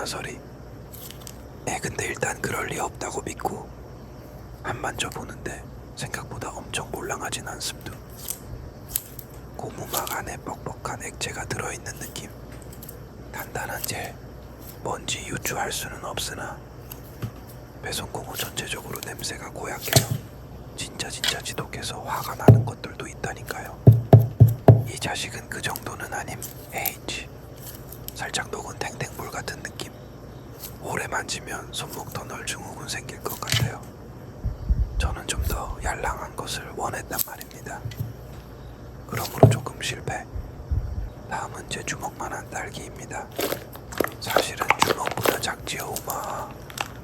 나설이. 근데 일단 그럴 리 없다고 믿고 안 만져보는데 생각보다 엄청 몰랑하진 않습니다. 고무막 안에 뻑뻑한 액체가 들어있는 느낌. 단단한 젤, 먼지 유추할 수는 없으나 배송고무 전체적으로 냄새가 고약해요. 진짜 지독해서 화가 나는 것들도 있다니까요. 이 자식은 그 정도는 아님. H. 살짝 녹은 탱탱볼 같은 느낌. 오래 만지면 손목 터널 증후군 생길 것 같아요. 저는 좀 더 얄랑한 것을 원했단 말입니다. 그러므로 조금 실패. 다음은 제 주먹만한 딸기입니다. 사실은 주먹보다 작지요. 우마.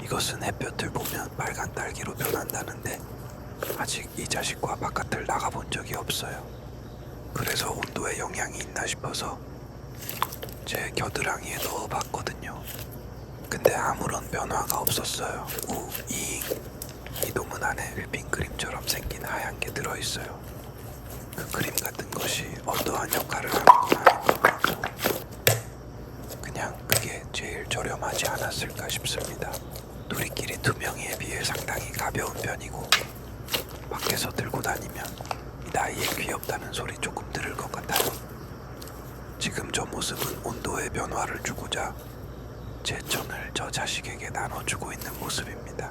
이것은 햇볕을 보면 빨간 딸기로 변한다는데 아직 이 자식과 바깥을 나가본 적이 없어요. 그래서 온도에 영향이 있나 싶어서 제 겨드랑이에 넣어봤거든요. 근데 아무런 변화가 없었어요. 이놈은 안에 휘핑 크림처럼 생긴 하얀 게 들어있어요. 그 크림 같은 것이 어떠한 역할을 하는 건 아닌 것 같고 그냥 그게 제일 저렴하지 않았을까 싶습니다. 우리끼리 2명에 비해 상당히 가벼운 편이고 밖에서 들고 다니면 이 나이에 귀엽다는 소리 조금 들을 것 같아요. 지금 저 모습은 온도의 변화를 주고자 제 천을 저 자식에게 나눠주고 있는 모습입니다.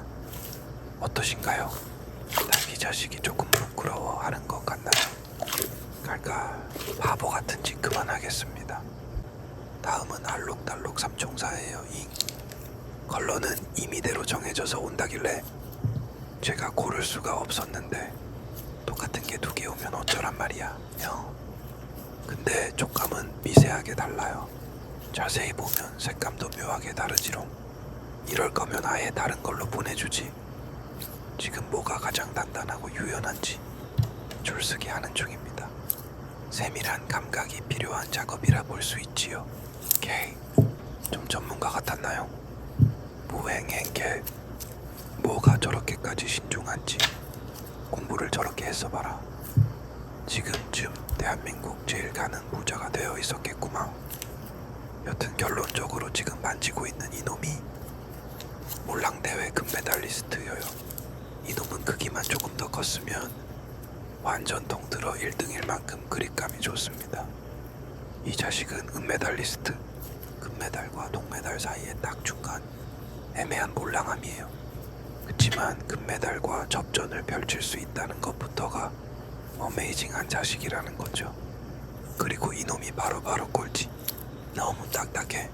어떠신가요? 딸기 자식이 조금 부끄러워하는 것 같나요? 갈까 바보 같은 짓 그만하겠습니다. 다음은 알록달록 삼총사예요. 컬러는 임의대로 정해져서 온다길래 제가 고를 수가 없었는데 똑같은 게 2개 오면 어쩌란 말이야. 근데 촉감은 미세하게 달라요. 자세히 보면 색감도 묘하게 다르지롱. 이럴 거면 아예 다른 걸로 보내주지. 지금 뭐가 가장 단단하고 유연한지 줄쓰기 하는 중입니다. 세밀한 감각이 필요한 작업이라 볼 수 있지요. K. 좀 전문가 같았나요? 무행행개. 뭐가 저렇게까지 신중한지 공부를 저렇게 했어봐라. 지금쯤 대한민국 제일 가는 부자가 되어 있었겠구만. 여튼 결론적으로 지금 만지고 있는 이놈이 몰랑대회 금메달리스트여요. 이놈은 크기만 조금 더 컸으면 완전 통틀어 1등일 만큼 그립감이 좋습니다. 이 자식은 은메달리스트, 금메달과 동메달 사이에 딱 중간 애매한 몰랑함이에요. 그치만 금메달과 접전을 펼칠 수 있다는 것부터가 어메이징한 자식이라는 거죠. 그리고 이놈이 바로 꼴찌. 너무 딱딱해.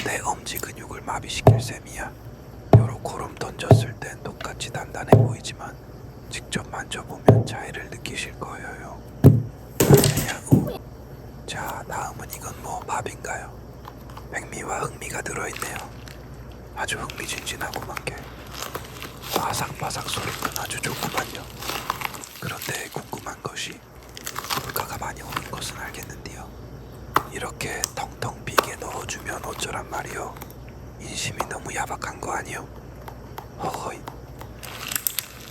내 엄지 근육을 마비시킬 셈이야. 요렇게럼 던졌을 땐 똑같이 단단해 보이지만 직접 만져보면 차이를 느끼실 거예요. 자, 다음은 이건 뭐 밥인가요? 백미와 흑미가 들어있네요. 아주 흥미진진하고만 게 바삭바삭 소리는 아주 좋구만요. 그런데 궁금한 것이 물가가 많이 오른 것은 알겠는데요. 이렇게 텅텅 비게 넣어주면 어쩌란 말이요. 인심이 너무 야박한 거 아니요? 허허이.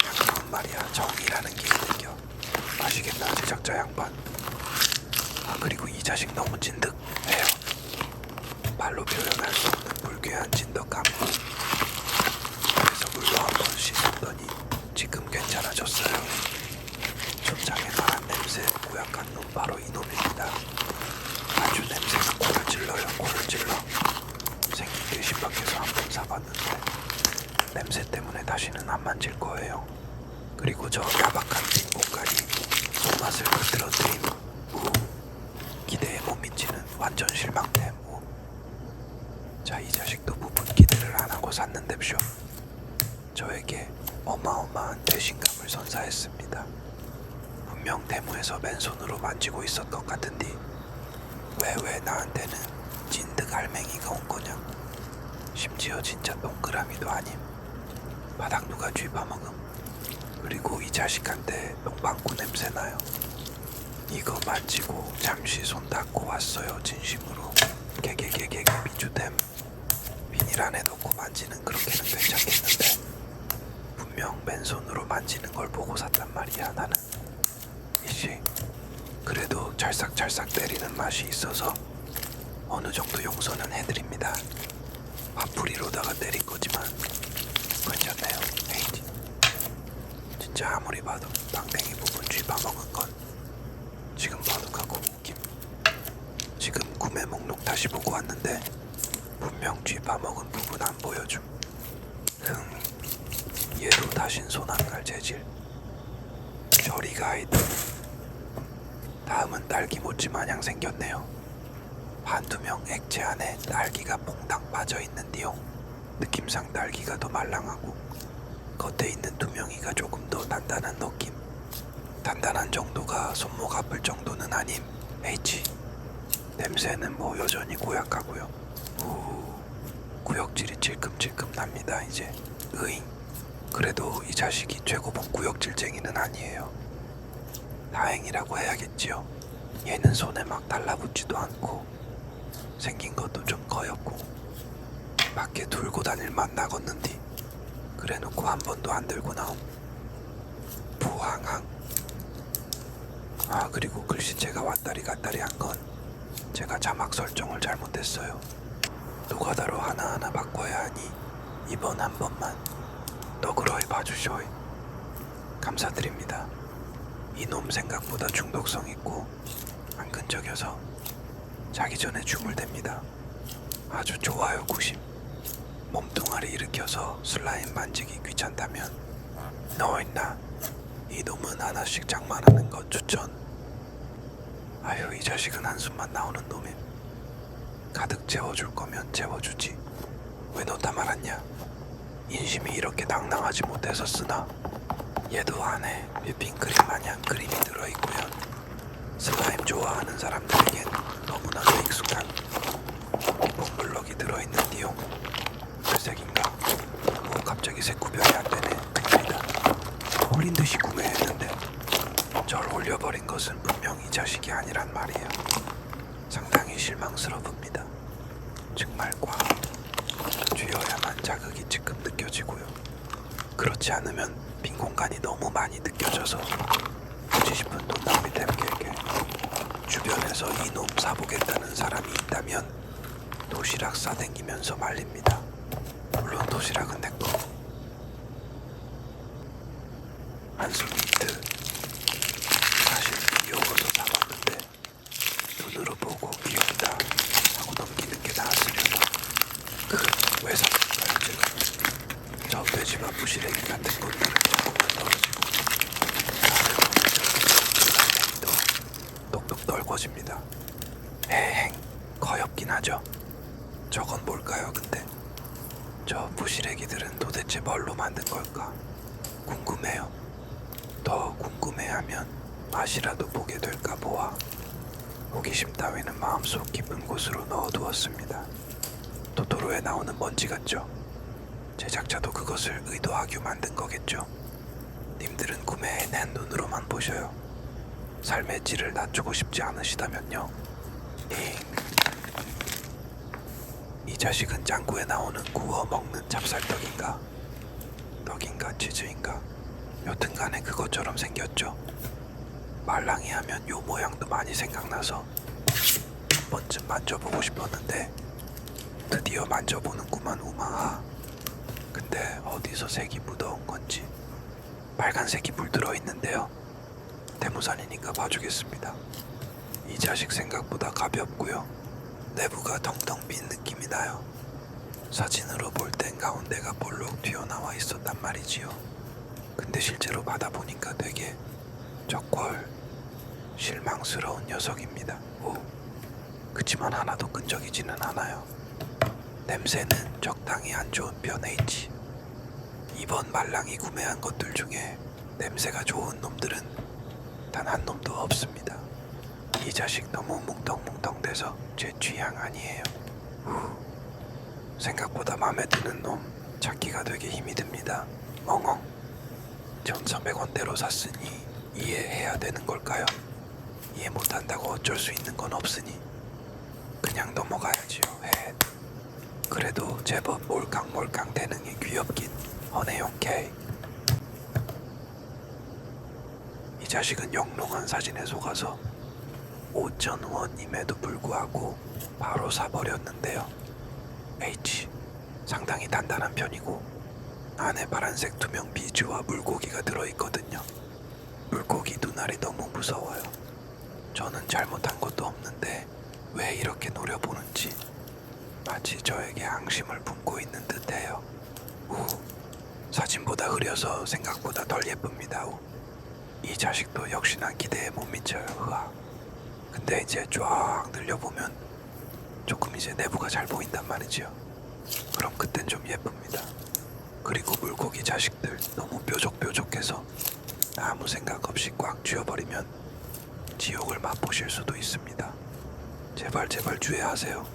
한국은 말이야 정이라는 게 있는겨. 아시겠나 제작자 양반. 그리고 이 자식 너무 찐득해요. 말로 표현할 수 없는 불쾌한 찐득감. 그래서 물로 한번 씻었더니 지금 괜찮아졌어요. 촌장에 말한 냄새 고약한 놈 바로 이놈입니다. 아주 냄새가 코를 찔러요. 코를 찔러. 생긴 게 신박해서 한번 사봤는데 냄새 때문에 다시는 안 만질 거예요. 그리고 저 야박한 뒷목까지 손맛을 곁들여드림. 기대에 못 미치는 완전 실망됨. 자, 이 자식도 부분 기대를 안 하고 샀는데쇼. 저에게 어마어마한 배신감을 선사했습니다. 분명 데모에서 맨손으로 만지고 있었 것 같은데 왜 나한테는 찐득 알맹이가 온 거냐. 심지어 진짜 동그라미도 아님. 바닥 누가 쥐파먹음. 그리고 이 자식한테 똥방구 냄새 나요. 이거 만지고 잠시 손 닦고 왔어요. 진심으로. 개개개개 비주댐. 비닐 안에 넣고 만지는 그렇게는 괜찮겠는데 분명 맨손으로 만지는 걸 보고 샀단 말이야. 나는 이씨 그래도 찰싹찰싹 때리는 맛이 있어서 어느 정도 용서는 해드립니다. 보다가 때린 거지만 괜찮네요. H. 진짜 아무리 봐도 방댕이 부분 쥐 봐먹은 건 지금 봐도 가고 웃김. 지금 구매 목록 다시 보고 왔는데 분명 쥐 봐먹은 부분 안 보여줌. 얘도 다신 손 안 갈 재질. 저리 가이드. 다음은 딸기 모찌 마냥 생겼네요. 반투명 액체 안에 딸기가 퐁당 빠져있는데요. 느낌상 딸기가 더 말랑하고 겉에 있는 투명이가 조금 더 단단한 느낌. 단단한 정도가 손목 아플 정도는 아님. H. 냄새는 뭐 여전히 고약하고요. 구역질이 찔끔찔끔 납니다. 이제 으잉. 그래도 이 자식이 최고봉 구역질쟁이는 아니에요. 다행이라고 해야겠지요. 얘는 손에 막 달라붙지도 않고 생긴 것도 좀 거였고 밖에 들고 다닐 맛 나겄는디 그래놓고 한 번도 안 들고 나옴. 부항항. 그리고 글씨체가 왔다리 갔다리 한 건 제가 자막 설정을 잘못했어요. 노가다로 하나하나 바꿔야 하니 이번 한 번만 너그러이 봐주쇼이. 감사드립니다. 이놈 생각보다 중독성 있고 안 끈적여서 자기 전에 주물댑니다. 아주 좋아요. 90. 몸뚱아리 일으켜서 슬라임 만지기 귀찮다면 너있나 이놈은 하나씩 장만하는 거 추천. 아유, 이 자식은 한숨만 나오는 놈임. 가득 채워줄 거면 채워주지 왜 놓다 말았냐. 인심이 이렇게 낭낭하지 못해서 쓰나. 얘도 안에 휘핑크림 마냥 크림이 들어있고요. 슬라임 좋아하는 사람들에겐 너무나도 익숙한 뽕블럭이 들어있는데요. 회색인가? 갑자기 색 구별이 안 되네. 큰일이다. 홀린 듯이 구매했는데 절 올려버린 것은 분명 이 자식이 아니란 말이에요. 상당히 실망스럽습니다. 정말 쥐어야만 자극이 지금 느껴지고요. 그렇지 않으면 빈 공간이 너무 많이 느껴져서 굳이 싶은 돈 낭비 템길게. 주변에서 이놈 사보겠다는 사람이 있다면 도시락 싸댕기면서 말립니다. 물론 도시락은 내꺼. 한숨 히트. 사실 귀여워서 사봤는데 눈으로 보고 귀엽다 하고 넘기는 게 나았으려나. 왜 샀을까요 제가. 저 돼지밥 부시래기 같은 것들은 조금만 떨어지고 다른 도 똑똑 넓어집니다. 에행 거엽긴 하죠. 저건 뭘까요 근데. 저 부시래기들은 도대체 뭘로 만든 걸까 궁금해요. 더 궁금해하면 맛이라도 보게 될까 보아 호기심 따위는 마음속 깊은 곳으로 넣어두었습니다. 토토로에 나오는 먼지 같죠? 제작자도 그것을 의도하고 만든 거겠죠? 님들은 구매해 낸 눈으로만 보셔요. 삶의 질을 낮추고 싶지 않으시다면요. 이 자식은 짱구에 나오는 구워 먹는 찹쌀떡인가? 떡인가 치즈인가? 여튼간에 그것처럼 생겼죠. 말랑이 하면 요 모양도 많이 생각나서 한 번쯤 만져보고 싶었는데 드디어 만져보는구만 우마하. 근데 어디서 색이 묻어온 건지 빨간색이 물들어 있는데요. 대무산이니까 봐주겠습니다. 이 자식 생각보다 가볍고요. 내부가 텅텅 빈 느낌이 나요. 사진으로 볼 땐 가운데가 볼록 튀어나와 있었단 말이지요. 근데 실제로 받아보니까 되게 적월 실망스러운 녀석입니다. 그치만 하나도 끈적이지는 않아요. 냄새는 적당히 안 좋은 편에 있지. 이번 말랑이 구매한 것들 중에 냄새가 좋은 놈들은 단 한 놈도 없습니다. 이 자식 너무 뭉텅뭉텅 돼서 제 취향 아니에요. 생각보다 마음에 드는 놈 찾기가 되게 힘이 듭니다. 엉엉. 1,300원대로 샀으니 이해해야 되는 걸까요? 이해 못한다고 어쩔 수 있는 건 없으니 그냥 넘어가야지요. 그래도 제법 몰캉몰캉 대능이 귀엽긴 허네용 K. 이 자식은 영롱한 사진에 속아서 5,000원임에도 불구하고 바로 사버렸는데요. H. 상당히 단단한 편이고 안에 파란색 투명 비주와 물고기가 들어있거든요. 물고기 눈알이 너무 무서워요. 저는 잘못한 것도 없는데 왜 이렇게 노려보는지 마치 저에게 앙심을 품고 있는 듯해요. 사진보다 흐려서 생각보다 덜 예쁩니다. 이 자식도 역시나 기대에 못 미쳐요. 근데 이제 쫙 늘려보면 조금 이제 내부가 잘 보인단 말이죠. 그럼 그땐 좀 예쁩니다. 그리고 물고기 자식들 너무 뾰족뾰족해서 아무 생각 없이 꽉 쥐어버리면 지옥을 맛보실 수도 있습니다. 제발 주의하세요.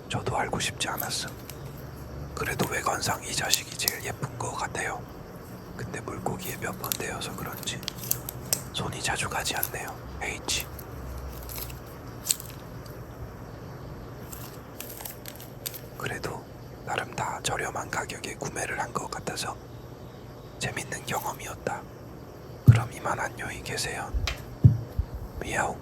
저도 알고 싶지 않았음. 그래도 외관상 이 자식이 제일 예쁜 것 같아요. 근데 물고기에 몇 번 대여서 그런지 손이 자주 가지 않네요. H. 그래도 나름 다 저렴한 가격에 구매를 한 것 같아서 재밌는 경험이었다. 그럼 이만 안녕히 계세요. 미야오.